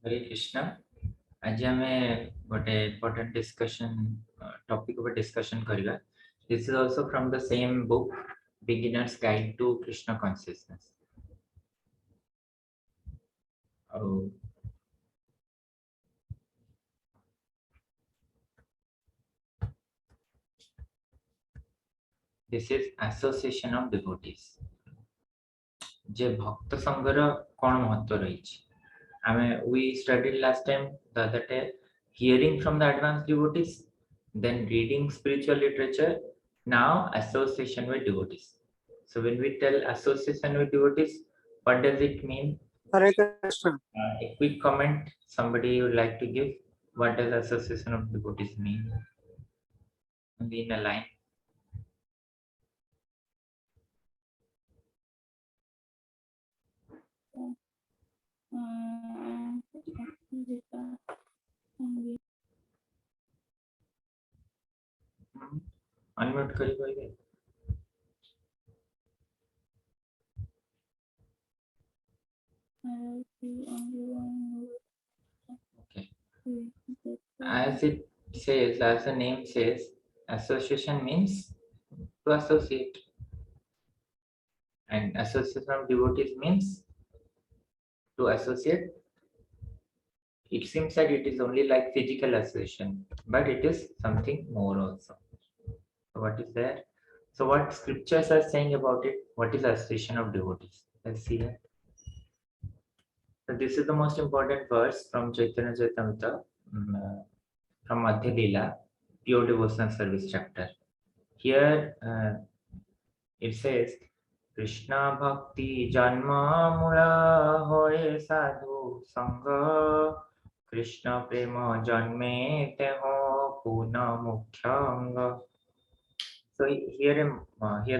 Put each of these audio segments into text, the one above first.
हरे कृष्णा आज आमे गोटे इम्पोर्टेंट डिस्कशन टॉपिक ऊपर डिस्कशन करिवा this is also from the same book beginners guide to Krishna consciousness this is association of devotees जे भक्त संघर कोन महत्व रही we studied last time the other day hearing from the advanced devotees, then reading spiritual literature, now association with devotees. So when we tell association with devotees, what does it mean? Hare Krishna. A quick comment somebody would like to give. What does association of devotees mean? Only in a line. Unmute करी कोई. Okay. As it says, as the name says, association means to associate, and association of devotees means to associate. It seems that it is only like physical association, but it is something more also. So what is there? So what scriptures are saying about it? What is association of devotees? Let's see that. So this is the most important verse from Chaitanya Charitamrita, from Madhya Lila, pure devotional service chapter. Here it says, Krishna bhakti janma mula hoye sadhu sangha, Krishna prema janme teho puna mukhyanga. So here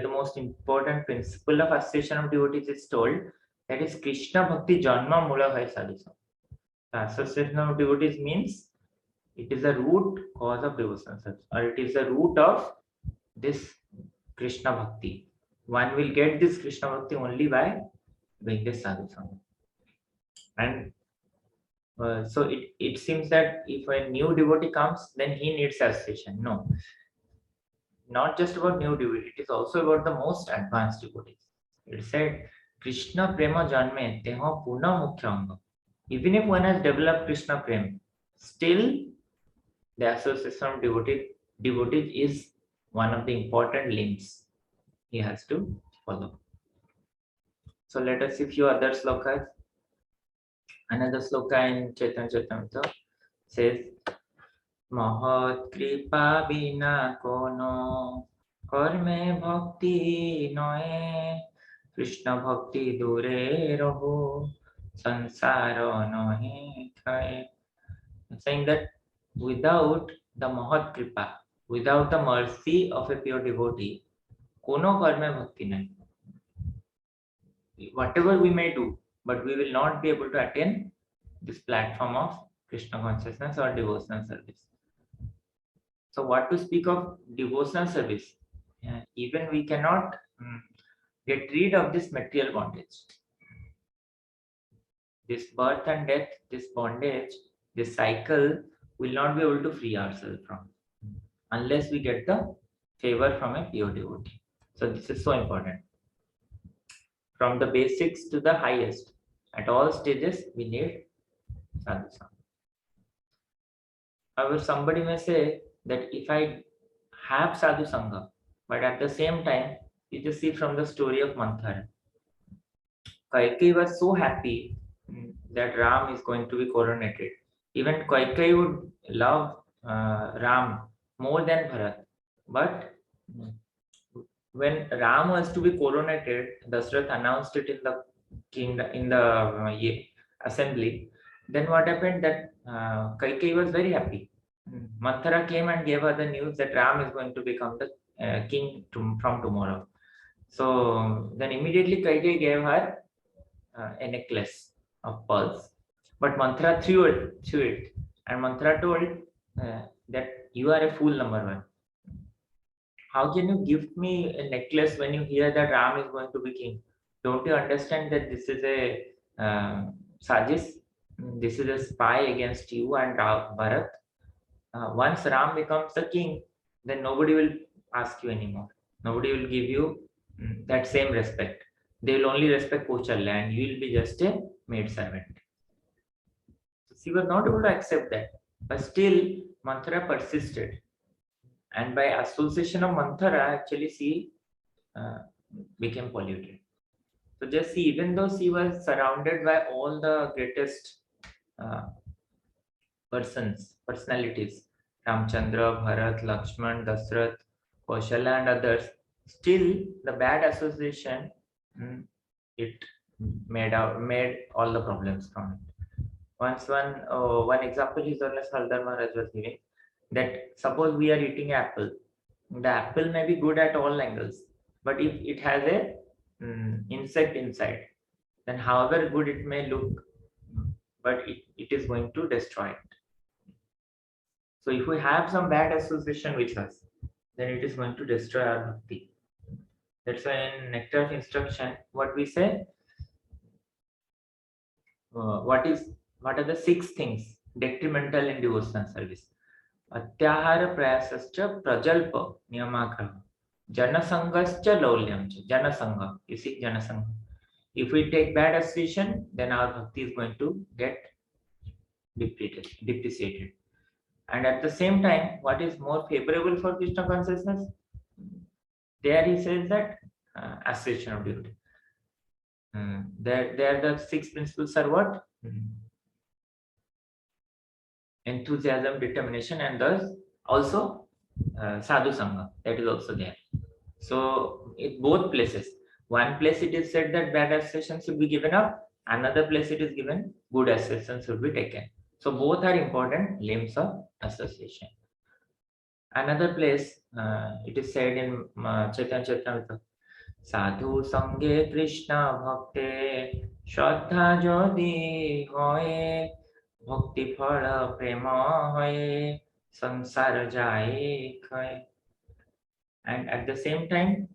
the most important principle of association of devotees is told, that is Krishna bhakti janma mula hoye sadhu sangha. The association of devotees means it is the root cause of devotional service, or it is the root of this Krishna bhakti. One will get this Krishna bhakti only by doing this sadhu sangha. And so it seems that if a new devotee comes, then he needs association. No, not just about new devotee, it is also about the most advanced devotees. It said, Krishna prema janme teho puna mukhyanga. Even if one has developed Krishna prema, still the association of devotees is one of the important limbs he has to follow. So let us see a few other slokas. Another sloka in Chaitanya Charitamrita says, Mahat kripa bina kono karme bhakti noe Krishna bhakti dure raho sansara nohe khaye. Saying that without the Mahat kripa, without the mercy of a pure devotee, kono karme bhakti nahi. Whatever we may do, but we will not be able to attain this platform of Krishna consciousness or devotional service. So what to speak of devotional service? Even we cannot get rid of this material bondage. This birth and death, this bondage, this cycle, will not be able to free ourselves from unless we get the favor from a pure devotee. So this is so important. From the basics to the highest, at all stages, we need sadhu sangha. However, somebody may say that if I have sadhu sangha, but at the same time, you just see from the story of Manthara, Kaikeyi was so happy that Ram is going to be coronated. Even Kaikeyi would love Ram more than Bharat. But when Ram was to be coronated, Dashrath announced it in the assembly. Then what happened that Kaikeyi was very happy. Manthara came and gave her the news that Ram is going to become the king from tomorrow. So then immediately Kaikeyi gave her a necklace of pearls. But Manthara threw it. And Manthara told that you are a fool, number one. How can you give me a necklace when you hear that Ram is going to be king? Don't you understand that this is a sajish? This is a spy against you and Bharat. Once Ram becomes the king, then nobody will ask you anymore. Nobody will give you that same respect. They will only respect Kochalya and you will be just a maid servant. So she was not able to accept that. But still, Manthara persisted. And by association of Manthara, actually, she uh, became polluted. So just see, even though she was surrounded by all the greatest uh, personalities, Ramchandra, Bharat, Lakshman, Dasrath, Kaushalya, and others, still the bad association, mm, it made all the problems from it. Once one example is known as Haldar Maharaj was giving, that suppose we are eating apple, the apple may be good at all angles, but if it has a insect inside, then however good it may look, but it is going to destroy it. So if we have some bad association with us, then it is going to destroy our bhakti. That's why in Nectar of Instruction, what we say, what are the six things detrimental in devotional service? Atyahara prayasascha prajalpa niyamagraha. Janasangascha laulyamcha. Janasanga. You see, Janasanga. If we take bad association, then our bhakti is going to get depreciated. And at the same time, what is more favorable for Krishna consciousness? There he says that association of devotee. There the six principles are what? Enthusiasm, determination, and thus also sadhu sangha. That is also there. So in both places, one place it is said that bad association should be given up. Another place it is given good association should be taken. So both are important limbs of association. Another place, it is said in Chaitanya Charitamrita, Sadhu Sange Krishna Bhakte Shraddha Jodi Hoye Bhakti Phala Prema Hoye Sansara Jaye Khaye. And at the same time,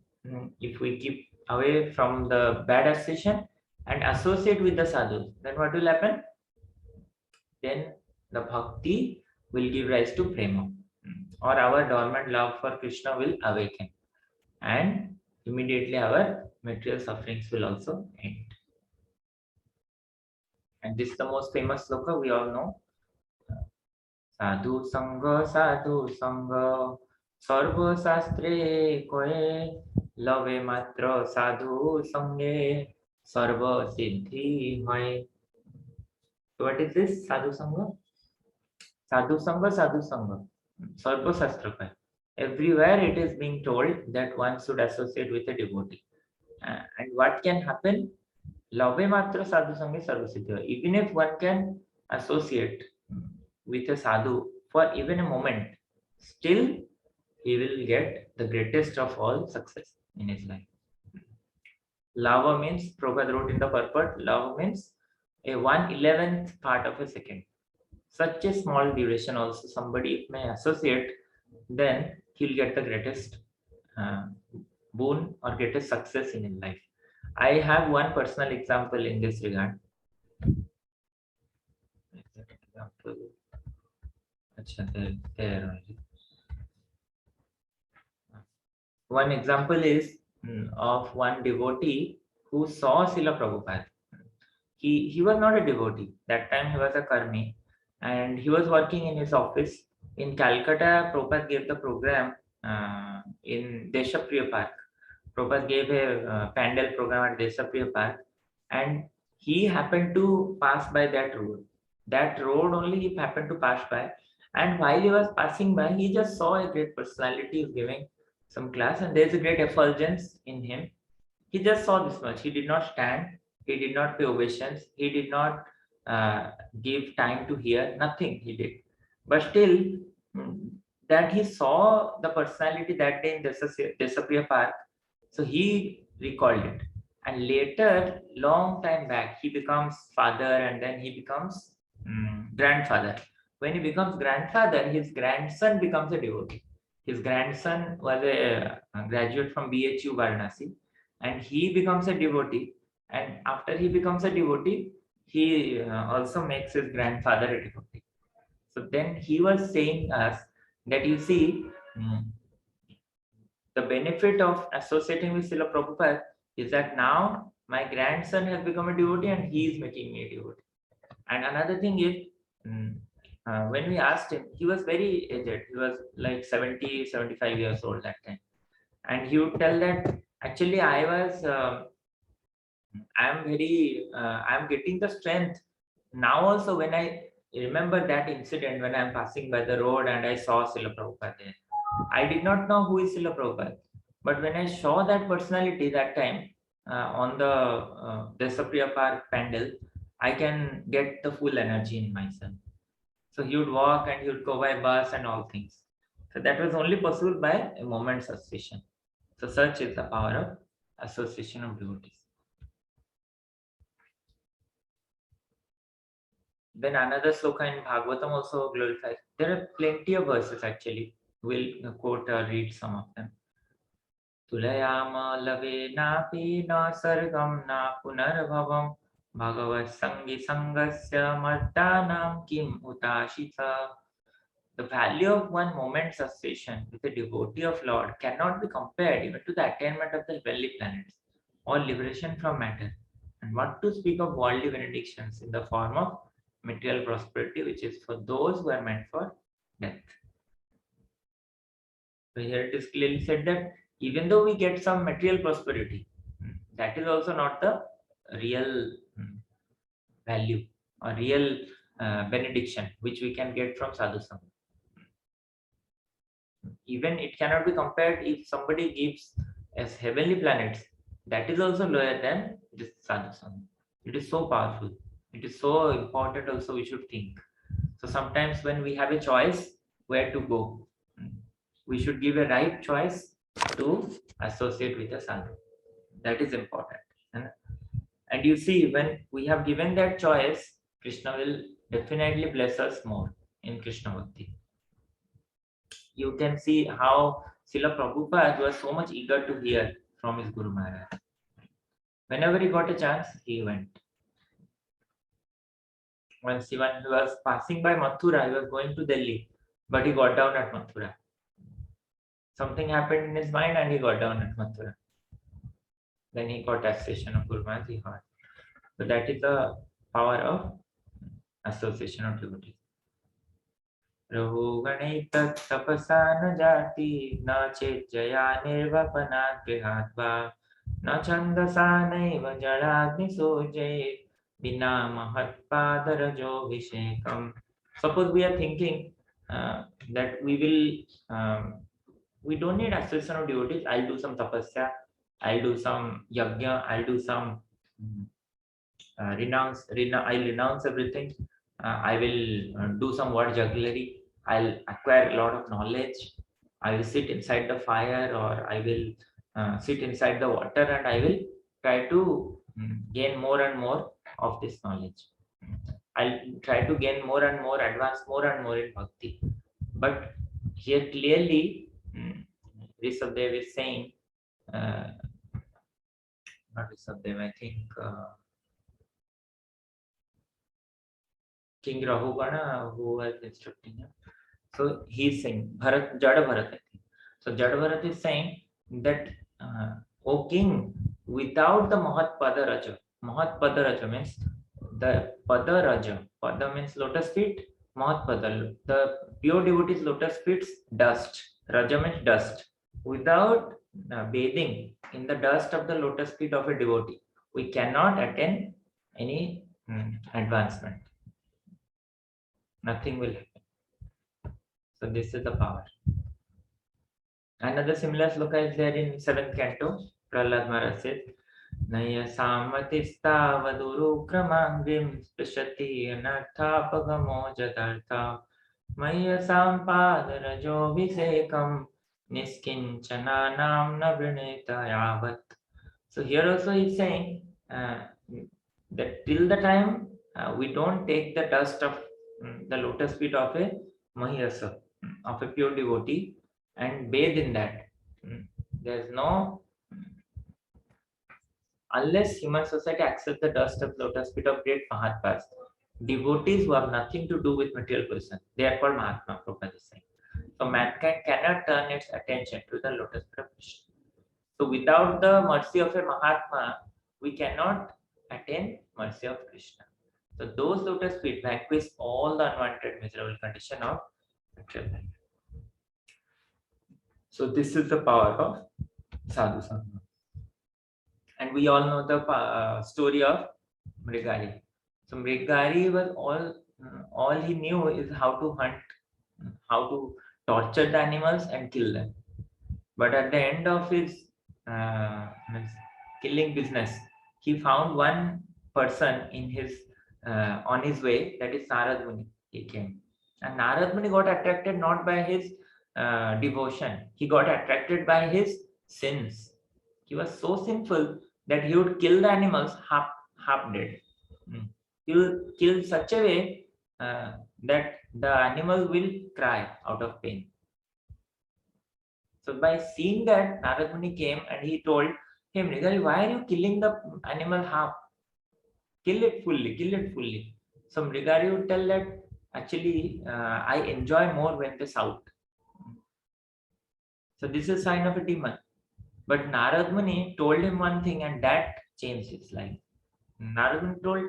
if we keep away from the bad association and associate with the sadhus, then what will happen? Then the bhakti will give rise to prema, or our dormant love for Krishna will awaken, and immediately our material sufferings will also end. And this is the most famous sloka we all know. Sadhu Sangha Sarva Shastre Koye Lave Matra Sadhu Sange Sarva Siddhi Hoye. So what is this Sadhu Sangha? Sadhu Sangha, Sadhu Sangha. Sarva Shastra Koye. Everywhere it is being told that one should associate with a devotee. And what can happen? Lave Matra Sadhu Sange Sarva Siddhi Hoye. Even if one can associate with a sadhu for even a moment, still he will get the greatest of all success in his life. Lava means, Prabhupada wrote in the purport, lava means a 1/11th part of a second. Such a small duration also somebody may associate, then he'll get the greatest boon or greatest success in his life. I have one personal example in this regard. One example is of one devotee who saw Srila Prabhupada. He was not a devotee. That time he was a karmi and he was working in his office. In Calcutta, Prabhupada gave the program in Deshapriya Park. Prabhupada gave a pandal program at Deshapriya Park and he happened to pass by that road. That road only he happened to pass by. And while he was passing by, he just saw a great personality giving some class and there's a great effulgence in him. He just saw this much. He did not stand. He did not pay obeisance. He did not give time to hear. Nothing he did. But still, that he saw the personality that day in Desapriya Park, so he recalled it. And later, long time back, he becomes father and then he becomes grandfather. When he becomes grandfather, his grandson becomes a devotee. His grandson was a graduate from BHU Varanasi and he becomes a devotee. And after he becomes a devotee, he also makes his grandfather a devotee. So then he was saying us that you see, the benefit of associating with Srila Prabhupada is that now my grandson has become a devotee and he is making me a devotee. And another thing is, when we asked him, he was very aged. He was like 70, 75 years old that time. And he would tell that actually I'm getting the strength now also when I remember that incident when I'm passing by the road and I saw Srila Prabhupada there. I did not know who is Srila Prabhupada. But when I saw that personality that time on the Desapriya Park pandal, I can get the full energy in myself. So he would walk and he would go by bus and all things. So that was only possible by a moment's association. So such is the power of association of devotees. Then another sloka in Bhagavatam also glorifies. There are plenty of verses actually. We'll quote or read some of them. तुलयाम लवे नापि न सर्गं न पुनर्भवं भगवत्संगी संगस्य मर्दानां किम उताशिता. The value of one moment's association with a devotee of Lord cannot be compared even to the attainment of the heavenly planets or liberation from matter. And what to speak of worldly benedictions in the form of material prosperity, which is for those who are meant for death. So here it is clearly said that even though we get some material prosperity, that is also not the real value or real benediction which we can get from sadhu sangha. Even it cannot be compared if somebody gives as heavenly planets, that is also lower than this sadhu sangha. It is so powerful. It is so important also we should think. So sometimes when we have a choice where to go, we should give a right choice to associate with a sadhu. That is important. And you see, when we have given that choice, Krishna will definitely bless us more in Krishna Bhakti. You can see how Srila Prabhupada was so much eager to hear from his Guru Maharaj. Whenever he got a chance, he went. Once he was passing by Mathura, he was going to Delhi, but he got down at Mathura. Something happened in his mind and he got down at Mathura. Then he got association of Guru Maharaj, he heard. So that is the power of association of devotees. रघुगणैत तपसा न जाति न चेज्जया निर्वपनाग्रहात् वा न छन्दसा नैव जडाग्निसूर्ये विना महत्पादरजोऽभिषेकम्. Suppose we are thinking that we don't need association of devotees. I'll do some tapasya, I'll do some yajna, I'll do some I'll renounce everything. I will do some word jugglery. I'll acquire a lot of knowledge. I will sit inside the fire, or I will sit inside the water, and I will try to gain more and more of this knowledge. I'll try to gain more and more, advance more and more in bhakti. But here clearly, Rishabdev is saying, not Rishabdev, I think King Rahugana, who was instructing him. So he's saying, Jada Bharat, I think. So Jada Bharat is saying that, O king, without the Mahatpada Raja means the Pada Raja. Pada means lotus feet, Mahatpada, the pure devotee's lotus feet's dust. Raja means dust. Without bathing in the dust of the lotus feet of a devotee, we cannot attain any advancement. Nothing will happen. So this is the power. Another similar sloka is there in 7th canto. Prahlad Maharaj says, Naya samatista vaduru kramangrim spashati anarthapagamo jadartha Maya sampada rajo visekam niskinchana nam navrineta yavat. So here also he is saying that till the time we don't take the dust of the lotus feet of a Mahiyasa, of a pure devotee, and bathe in that, there's no Unless human society accepts the dust of lotus feet of great Mahatmas, devotees who have nothing to do with material possession, they are called Mahatma, Prabhupada is saying. So mankind cannot turn its attention to the lotus feet of Krishna. So without the mercy of a Mahatma, we cannot attain mercy of Krishna. So those lotus feet vanquish all the unwanted miserable condition of material life. So this is the power of sadhu sangha. And we all know the story of Mrigari. So Mrigari was all he knew is how to hunt, how to torture the animals and kill them. But at the end of his means killing business, he found one person in his on his way, that is Narad Muni. He came, and Narad Muni got attracted not by his devotion; he got attracted by his sins. He was so sinful that he would kill the animals half dead. Mm. He will kill such a way that the animal will cry out of pain. So by seeing that, Narad Muni came and he told him, Mrigari, why are you killing the animal half? Kill it fully, kill it fully. So Mrigari would tell that actually I enjoy more when they shout. So this is a sign of a demon. But Narad Muni told him one thing and that changed his life. Narad Muni told,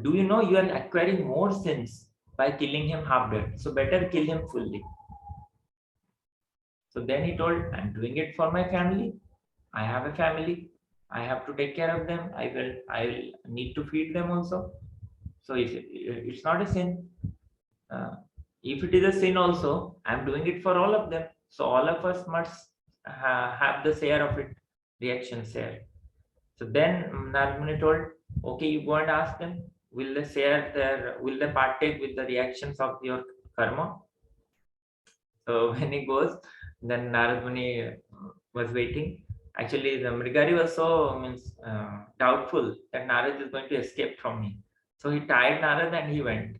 do you know you are acquiring more sins by killing him half dead? So better kill him fully. So then he told, I'm doing it for my family. I have a family. I have to take care of them. I will need to feed them also. So it's not a sin. Uh, if it is a sin also, I'm doing it for all of them. So all of us must have the share of it, reaction share. So then Narmuni told, okay, you go and ask them, will they partake with the reactions of your karma? So when he goes, then Narad Muni was waiting. Actually, the Mrigari was so doubtful that Narad is going to escape from me. So he tied Narad and he went.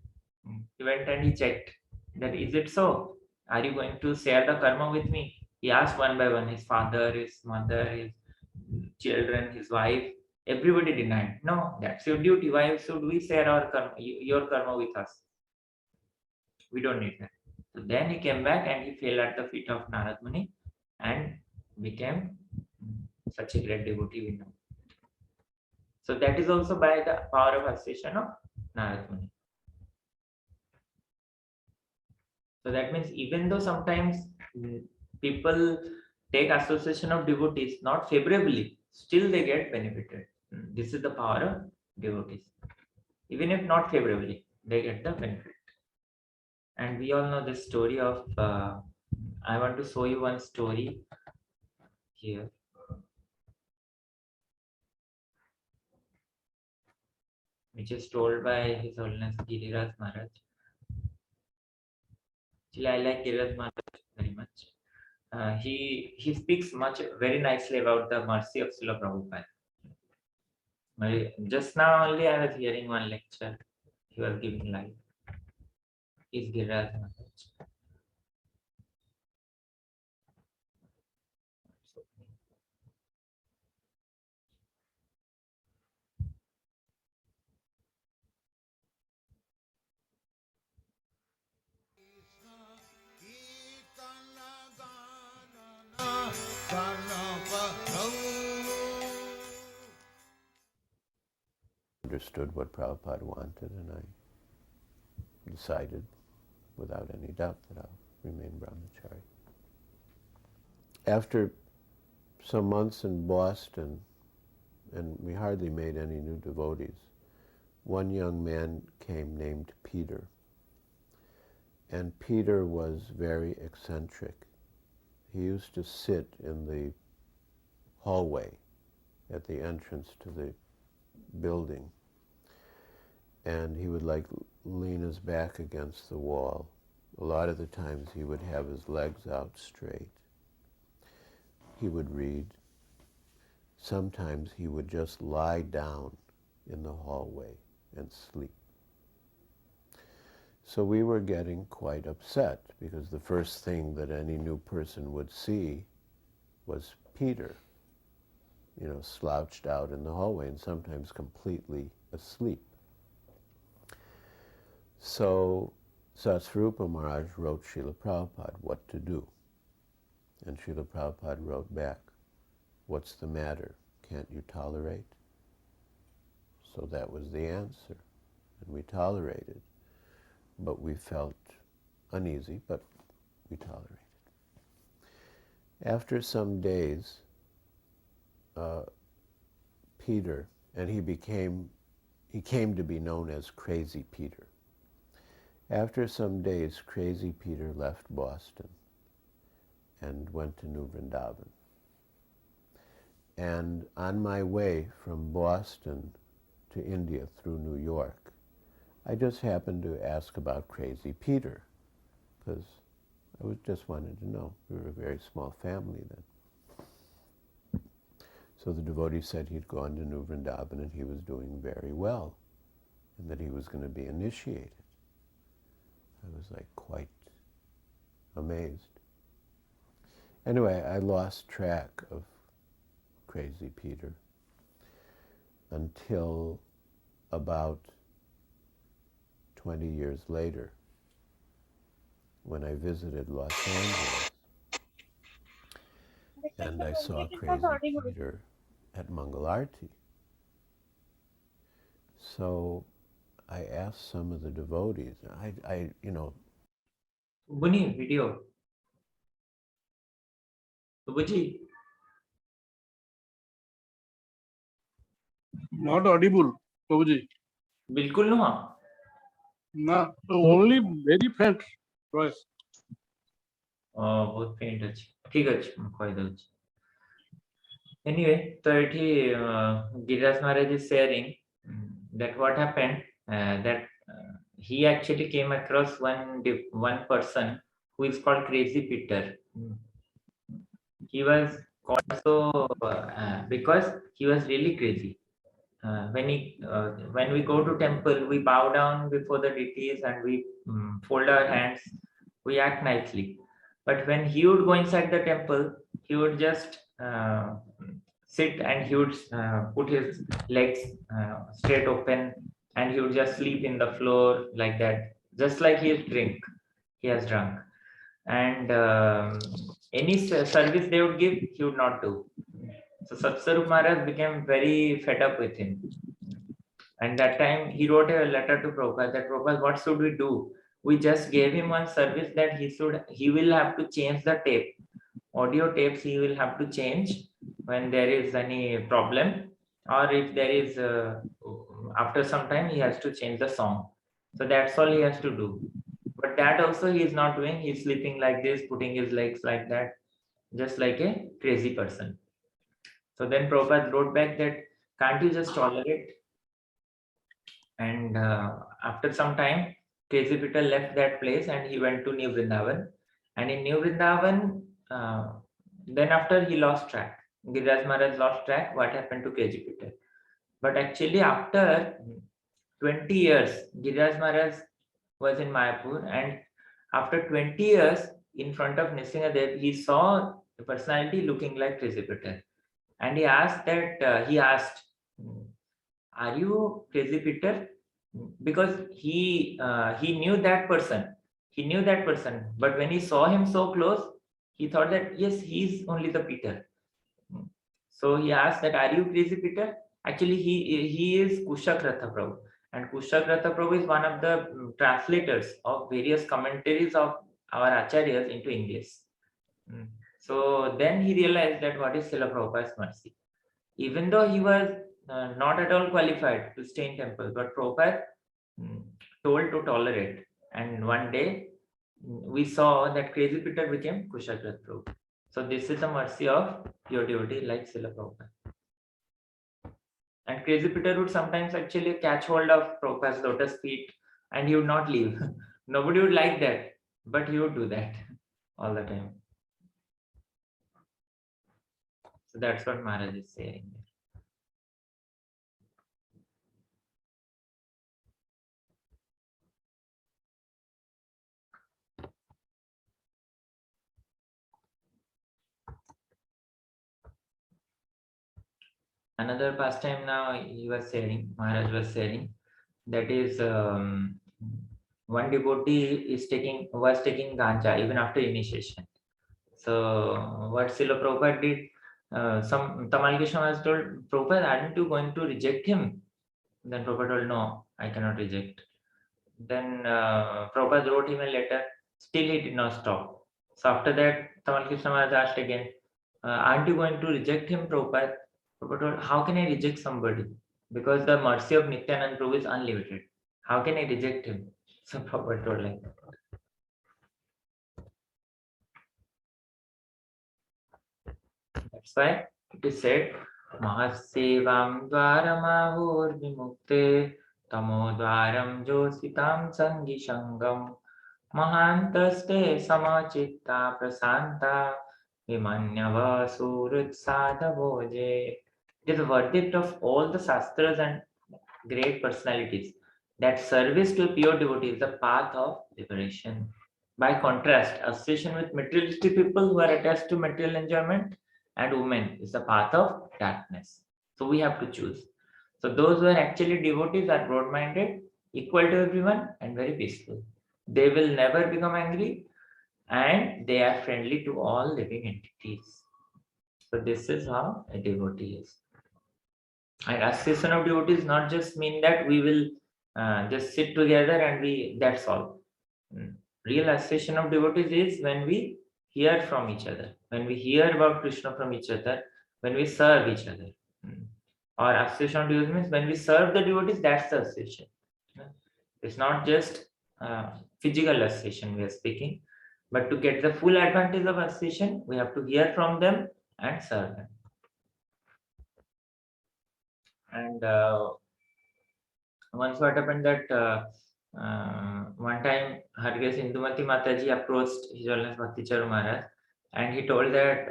He went and he checked that is it so? Are you going to share the karma with me? He asked one by one, his father, his mother, his children, his wife. Everybody denied. No, that's your duty. Why should we share our karma, your karma with us? We don't need that. So then he came back and he fell at the feet of Narad Muni and became such a great devotee we know. So that is also by the power of association of Narad Muni. So that means even though sometimes people take association of devotees not favorably, still they get benefited. This is the power of devotees. Even if not favorably, they get the benefit. And we all know the story of I want to show you one story here, which is told by His Holiness Giriraj Maharaj. Actually, I like Giriraj Maharaj very much. He speaks much very nicely about the mercy of Srila Prabhupada. Just now only I was hearing one lecture he was giving live. Is Giriraj Maharaj. Understood what Prabhupada wanted, and I decided without any doubt that I'll remain brahmachari. After some months in Boston, and we hardly made any new devotees, one young man came named Peter. And Peter was very eccentric. He used to sit in the hallway at the entrance to the building, and he would like lean his back against the wall. A lot of the times he would have his legs out straight. He would read. Sometimes he would just lie down in the hallway and sleep. So we were getting quite upset because the first thing that any new person would see was Peter. slouched out in the hallway and sometimes completely asleep. So Satsvarupa Maharaj wrote Srila Prabhupada what to do. And Srila Prabhupada wrote back, "What's the matter? Can't you tolerate?" So that was the answer. And we tolerated. But we felt uneasy, but we tolerated. After some days, Peter, and he came to be known as Crazy Peter. After some days, Crazy Peter left Boston and went to New Vrindavan. And on my way from Boston to India through New York, I just happened to ask about Crazy Peter, because I just wanted to know. We were a very small family then. So the devotee said he'd gone to New Vrindavan and he was doing very well, and that he was going to be initiated. I was like quite amazed. Anyway, I lost track of Crazy Peter until about 20 years later, when I visited Los Angeles and I saw Crazy Peter at Mangalarti. So I asked some of the devotees, Buni video. Buji, Not audible, Prabhuji. बिल्कुल नुआ. No, only very faint voice. बहुत faint अछि. ठीक अछि, मैं कहि दउछि. Anyway, so Giriraj Maharaj is sharing that what happened, that he actually came across one person who is called Crazy Peter. He was called so because he was really crazy. When we go to temple, we bow down before the deities and we fold our hands. We act nicely. But when he would go inside the temple, he would just sit and he would put his legs straight open and he would just sleep in the floor like that, just like he has drunk. And any service they would give, he would not do. So Satsvarup Maharaj became very fed up with him. And that time he wrote a letter to Prabhupada that Prabhupada, what should we do? We just gave him one service that he will have to change the tape. Audio tapes he will have to change when there is any problem, or if there is after some time he has to change the song. So that's all he has to do. But that also he is not doing. He's sleeping like this, putting his legs like that, just like a crazy person. So then Prabhupada wrote back that, can't you just tolerate? And after some time, Crazy Peter left that place and he went to New Vrindavan. And in New Vrindavan, then after he lost track. Giriraj Maharaj lost track what happened to Crazy Peter. But actually after 20 years, Giriraj Maharaj was in Mayapur, and after 20 years in front of Nrsimhadev, he saw a personality looking like Crazy Peter. And he asked, are you Crazy Peter? Because he knew that person. He knew that person. But when he saw him so close, he thought that, yes, he's only the Peter. So he asked that, are you Crazy Peter? Actually, he is Kushakrata Prabhu. And Kushakrata Prabhu is one of the translators of various commentaries of our Acharyas into English. So then he realized that what is Srila Prabhupada's mercy. Even though he was not at all qualified to stay in temple, but Prabhupada told to tolerate. And one day we saw that Crazy Peter became Kushakrata Prabhu. So this is the mercy of your devotee like Srila Prabhupada. And Crazy Peter would sometimes actually catch hold of Prabhupada's lotus feet and he would not leave. Nobody would like that, but he would do that all the time. So that's what Maharaj is saying. Another pastime now he was sharing, Maharaj was sharing, that is one devotee was taking ganja even after initiation. So what Srila Prabhupada did, some Tamal Krishna was told, Prabhupada, aren't you going to reject him? Then Prabhupada told, no, I cannot reject. Then Prabhupada wrote him a letter. Still he did not stop. So after that, Tamal Krishna was asked again, aren't you going to reject him, Prabhupada? Prabhupada told, how can I reject somebody? Because the mercy of Nityanand Prabhu is unlimited. How can I reject him? So Prabhupada told like that. That's why it is said, Mahasevam dvaramahur vimukte tamo dvaram jositam sangi sangam mahantaste samachitta prasanta vimanyava surutsadavoje. It is a verdict of all the Shastras and great personalities that service to pure devotee is the path of liberation. By contrast, association with materialistic people who are attached to material enjoyment and women is the path of darkness. So we have to choose. So those who are actually devotees are broad-minded, equal to everyone, and very peaceful. They will never become angry, and they are friendly to all living entities. So this is how a devotee is. And association of devotees not just mean that we will just sit together and that's all. Real association of devotees is when we hear from each other, when we hear about Krishna from each other, when we serve each other. Or association of devotees means when we serve the devotees, that's the association. It's not just physical association we are speaking, but to get the full advantage of association, we have to hear from them and serve them. And once what happened that one time Her Grace Indumati Mataji approached His Holiness Bhakti Charu Maharaj, and she told that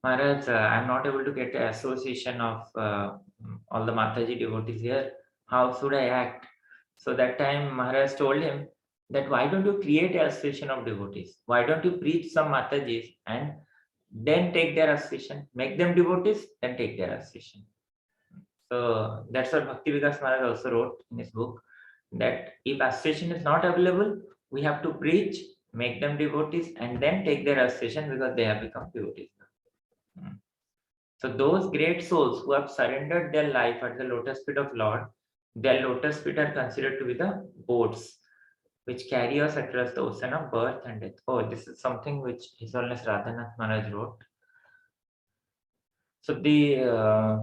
Maharaj, I'm not able to get an association of all the Mataji devotees here. How should I act? So that time Maharaj told him that why don't you create an association of devotees? Why don't you preach some Matajis and then take their association, make them devotees, then take their association. So that's what Bhakti Vikas Maharaj also wrote in his book, that if association is not available, we have to preach, make them devotees, and then take their association because they have become devotees. So those great souls who have surrendered their life at the lotus feet of Lord, their lotus feet are considered to be the boats which carry us across the ocean of birth and death. Oh, this is something which His Holiness Radhanath Maharaj wrote. So the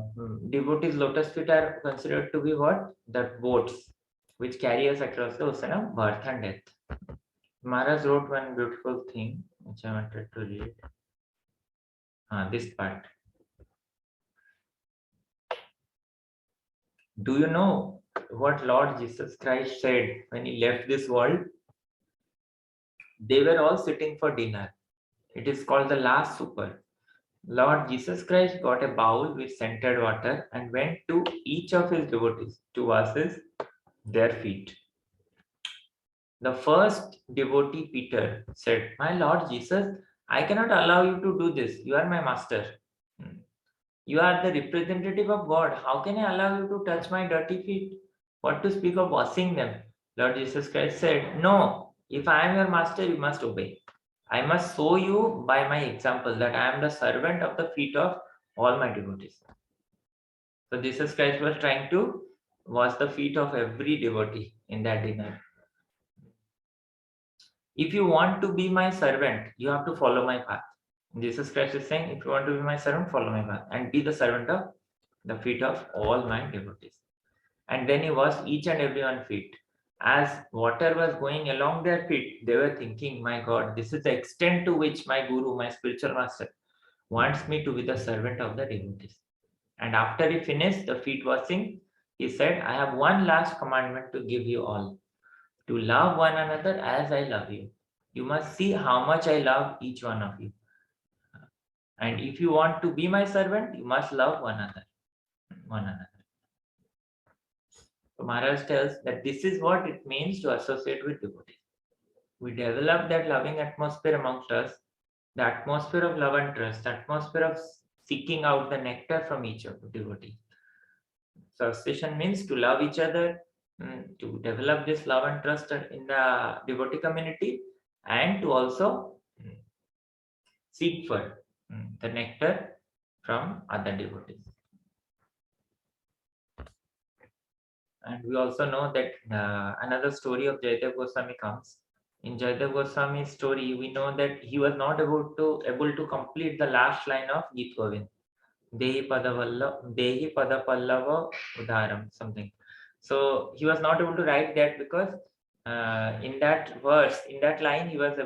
devotees' lotus feet are considered to be what? The boats which carry us across the ocean of birth and death. Maharaj wrote one beautiful thing which I wanted to read. This part. Do you know what Lord Jesus Christ said when he left this world? They were all sitting for dinner. It is called the Last Supper. Lord Jesus Christ got a bowl with scented water and went to each of his devotees to wash their feet. The first devotee, Peter, said, My Lord Jesus, I cannot allow you to do this. You are my master. You are the representative of God. How can I allow you to touch my dirty feet? What to speak of washing them? Lord Jesus Christ said, No, if I am your master, you must obey. I must show you by my example that I am the servant of the feet of all my devotees. So Jesus Christ was trying to wash the feet of every devotee in that dinner. If you want to be my servant, you have to follow my path. Jesus Christ is saying, if you want to be my servant, follow my path and be the servant of the feet of all my devotees. And then he washed each and every one feet. As water was going along their feet, they were thinking, my God, this is the extent to which my guru, my spiritual master, wants me to be the servant of the devotees. And after he finished the feet washing, he said, I have one last commandment to give you all, to love one another as I love you. You must see how much I love each one of you. And if you want to be my servant, you must love one another. So Maharaj tells that this is what it means to associate with devotees. We develop that loving atmosphere amongst us, the atmosphere of love and trust, the atmosphere of seeking out the nectar from each of the devotee. So association means to love each other, to develop this love and trust in the devotee community, and to also seek for the nectar from other devotees. And we also know that another story of Jayadeva Goswami comes. In Jayadeva Goswami's story, we know that he was not able to complete the last line of Geet Govind. Dehi pada pallava udharam, something. So he was not able to write that because in that verse, in that line, he was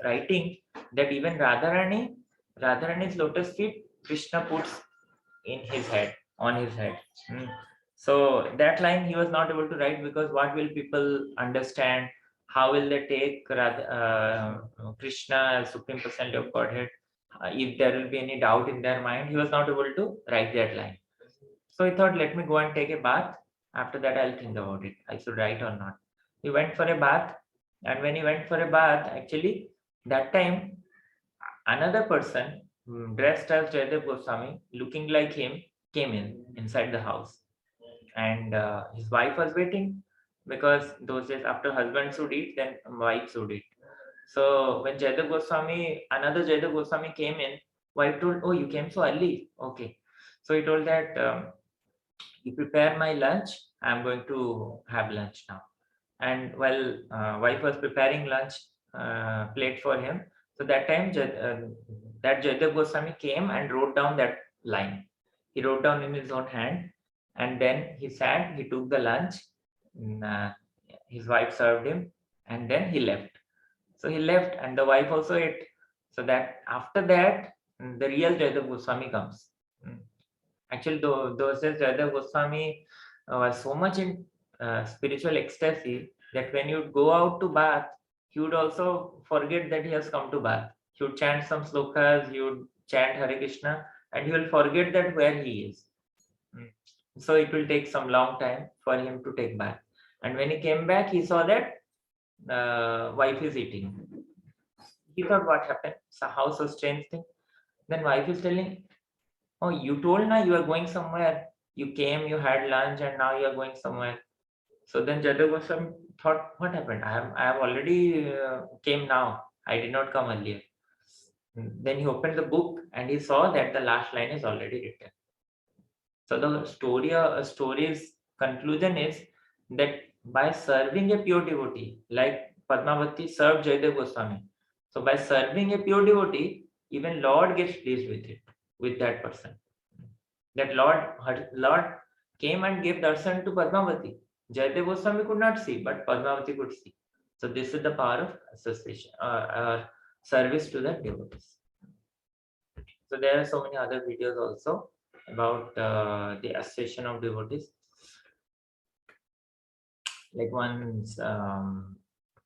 writing that even Radharani's lotus feet, Krishna puts in his head, on his head. So that line he was not able to write because what will people understand? How will they take Krishna as Supreme Personality of Godhead? If there will be any doubt in their mind, he was not able to write that line. So he thought, let me go and take a bath. After that, I'll think about it. I should write or not. He went for a bath, and when he went for a bath, actually, that time another person dressed as Jayadeva Goswami, looking like him, came inside the house, and his wife was waiting because those days after husband should eat, then wife should eat. So when Jayadeva Goswami, another Jayadeva Goswami came in, wife told, "Oh, you came so early. Okay." So he told that you prepare my lunch. I'm going to have lunch now. And while wife was preparing lunch plate for him, so that time that Jayadeva Goswami came and wrote down that line. He wrote down in his own hand, and then he sat. He took the lunch. His wife served him, and then he left. So he left, and the wife also ate. So that after that, the real Jayadeva Goswami comes. Actually, those days Jayadeva Goswami was so much in spiritual ecstasy that when you would go out to bath, he would also forget that he has come to bath. He would chant some slokas, he would chant Hare Krishna, and he will forget that where he is. So it will take some long time for him to take bath. And when he came back, he saw that wife is eating. He thought, what happened? So how so strange thing? Then wife is telling, "Oh, you told now you are going somewhere. You came, you had lunch, and now you are going somewhere." So then Jadhav Goswami thought, what happened? I have already came now. I did not come earlier. Then he opened the book and he saw that the last line is already written. So the story's conclusion is that by serving a pure devotee, like Padmavati served Jayadeva Goswami. So by serving a pure devotee, even Lord gets pleased with it, with that person. That Lord came and gave darshan to Padmavati. Jayadeva Goswami could not see, but Padmavati could see. So this is the power of association or service to the devotees. So there are so many other videos also about the association of devotees. Like one's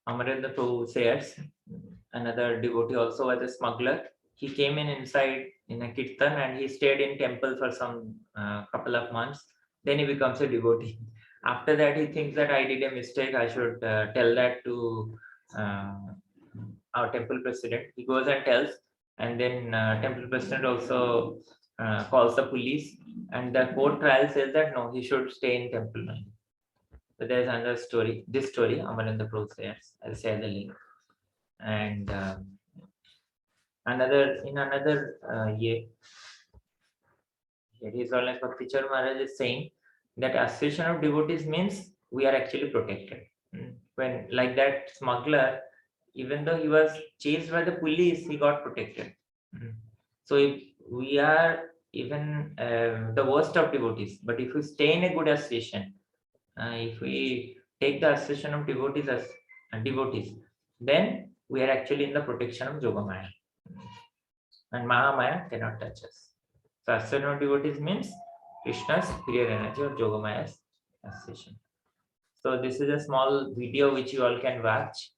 Amarendra Prabhu says, another devotee also was a smuggler. He came inside in a kirtan and he stayed in temple for some couple of months. Then he becomes a devotee. After that, he thinks that I did a mistake. I should tell that to our temple president. He goes and tells, and then temple president also calls the police, and the court trial says that no, he should stay in temple only. So there's another story. This story, Amarendra Prabhu shares. I'll share the link. And another year, His Holiness Bhakti Charan Maharaj is saying that association of devotees means we are actually protected. When like that smuggler, even though he was chased by the police, he got protected. So if we are even the worst of devotees, but if we stay in a good association, if we take the association of devotees as devotees, then we are actually in the protection of Yogamaya. And Mahamaya cannot touch us. So association of devotees means Krishna's superior energy or Yogamaya's association. So this is a small video which you all can watch.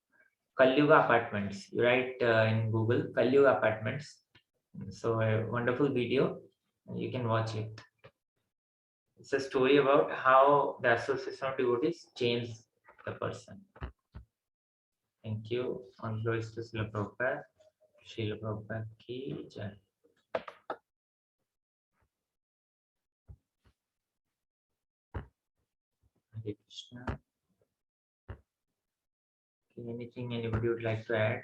Kalyuga Apartments. You write in Google Kalyuga Apartments. So a wonderful video. You can watch it. It's a story about how the association of devotees changed the person. Thank you. On glories to Srila Prabhupada. Srila Prabhupada ki jai. Hare Krishna. Okay, anything anybody would like to add?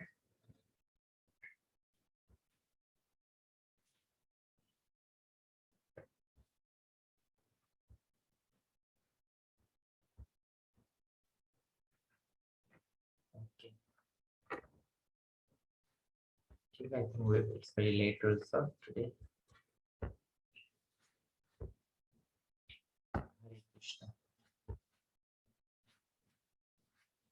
Okay. Okay, I think it's very late also today. Hare Krishna.